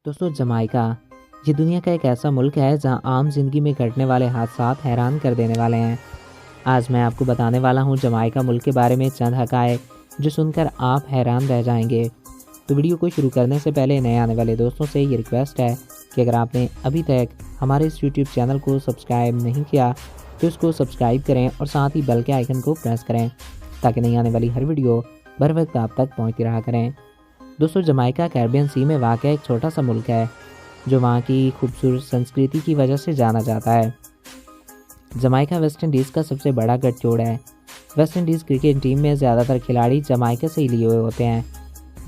दोस्तों जमाइका ये दुनिया का एक ऐसा मुल्क है जहां आम जिंदगी में घटने वाले हादसा हैरान कर देने वाले हैं। आज मैं आपको बताने वाला हूं जमाइका मुल्क के बारे में चंद हकायक जो सुनकर आप हैरान रह जाएंगे। तो वीडियो को शुरू करने से पहले नए आने वाले दोस्तों से ये रिक्वेस्ट है कि अगर आपने अभी तक हमारे इस यूट्यूब चैनल को सब्सक्राइब नहीं किया तो इसको सब्सक्राइब करें और साथ ही बेल के आइकन को प्रेस करें ताकि नई आने वाली हर वीडियो बर वक्त आप तक पहुँचती रहा करें। दोस्तों जमाइका कैरिबियन सी में वाक़ एक छोटा सा मुल्क है जो वहाँ की खूबसूरत संस्कृति की वजह से जाना जाता है। जमाइका वेस्ट इंडीज़ का सबसे बड़ा गठजोड़ है। वेस्ट इंडीज़ क्रिकेट टीम में ज़्यादातर खिलाड़ी जमाइका से ही लिए हुए होते हैं।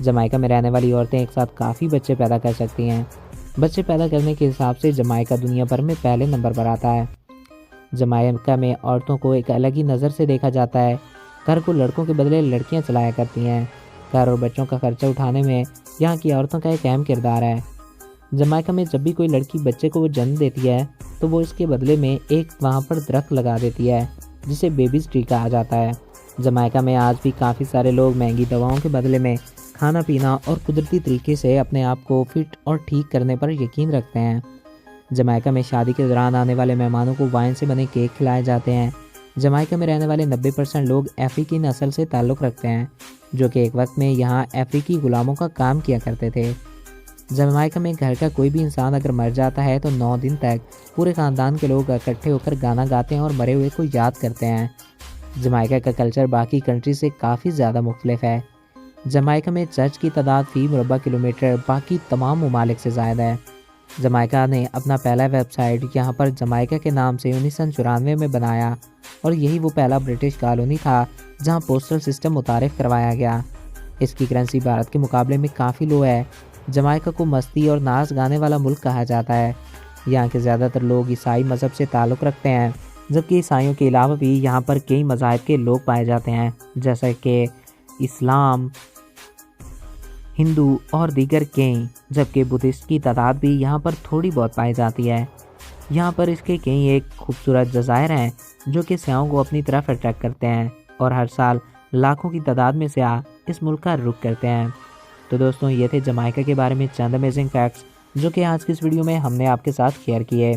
जमाइका में रहने वाली औरतें एक साथ काफ़ी बच्चे पैदा कर सकती हैं। बच्चे पैदा करने के हिसाब से जमाइका दुनिया भर में पहले नंबर पर आता है। जमाइका में औरतों को एक अलग ही नज़र से देखा जाता है। घर को लड़कों के बदले लड़कियाँ चलाया करती हैं। घर और बच्चों का खर्चा उठाने में यहाँ की औरतों का एक अहम किरदार है। जमाइका में जब भी कोई लड़की बच्चे को जन्म देती है तो वो इसके बदले में एक वहाँ पर दरख्त लगा देती है जिसे बेबीज ट्री कहा जाता है। जमाइका में आज भी काफ़ी सारे लोग महंगी दवाओं के बदले में खाना पीना और कुदरती तरीके से अपने आप को फिट और ठीक करने पर यकीन रखते हैं। जमाइका में शादी के दौरान आने वाले मेहमानों को वाइन से बने केक खिलाए जाते हैं। जमाइका में रहने वाले 90% लोग अफ्रीकी नस्ल से ताल्लुक़ रखते हैं जो कि एक वक्त में यहाँ अफ्रीकी गुलामों का काम किया करते थे। जमाइका में घर का कोई भी इंसान अगर मर जाता है तो 9 दिन तक पूरे ख़ानदान के लोग इकट्ठे होकर गाना गाते हैं और मरे हुए को याद करते हैं। जमाइका का कल्चर बाकी कंट्री से काफ़ी ज़्यादा मुख्तलिफ है। जमाइका में चर्च की तादाद फ़ी मुरबा किलोमीटर बाकी तमाम ममालिक से ज़्यादा है। जमाइका ने अपना पहला वेबसाइट यहाँ पर जमाइका के नाम से 1994 में बनाया और यही वो पहला ब्रिटिश कॉलोनी था जहाँ पोस्टल सिस्टम मुतारिफ करवाया गया। इसकी करेंसी भारत के मुकाबले में काफ़ी लो है। जमाइका को मस्ती और नाच गाने वाला मुल्क कहा जाता है। यहाँ के ज़्यादातर लोग ईसाई मज़हब से ताल्लुक़ रखते हैं जबकि ईसाइयों के अलावा भी यहाँ पर कई मज़ाहिब के लोग पाए जाते हैं जैसे कि इस्लाम, हिंदू और दीगर कई, जबकि बुद्धिस्ट की तादाद भी यहाँ पर थोड़ी बहुत पाई जाती है। यहाँ पर इसके कई एक खूबसूरत जज़ायर हैं जो कि सयाहों को अपनी तरफ अट्रैक्ट करते हैं और हर साल लाखों की तादाद में सयाह इस मुल्क का रुख करते हैं। तो दोस्तों ये थे जमाइका के बारे में चंद अमेजिंग फैक्ट्स जो कि आज की इस वीडियो में हमने आपके साथ शेयर किए।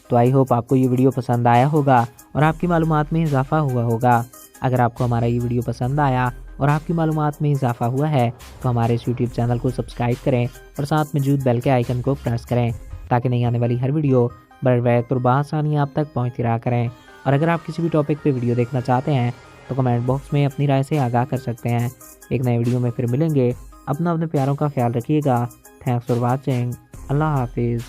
तो आई होप आपको ये वीडियो पसंद आया होगा और आपकी मालूमात में इजाफा हुआ होगा। अगर आपको हमारा ये वीडियो पसंद आया और आपकी मालूमात में इजाफा हुआ है तो हमारे इस यूट्यूब चैनल को सब्सक्राइब करें और साथ मौजूद बेल के आइकन को प्रेस करें ताकि नहीं आने वाली हर वीडियो बर वक्त और बआसानी आप तक पहुँचती रहा करें। और अगर आप किसी भी टॉपिक पे वीडियो देखना चाहते हैं तो कमेंट बॉक्स में अपनी राय से आगाह कर सकते हैं। एक नए वीडियो में फिर मिलेंगे। अपने प्यारों का ख्याल रखिएगा। Thanks for watching. अल्लाह हाफिज़।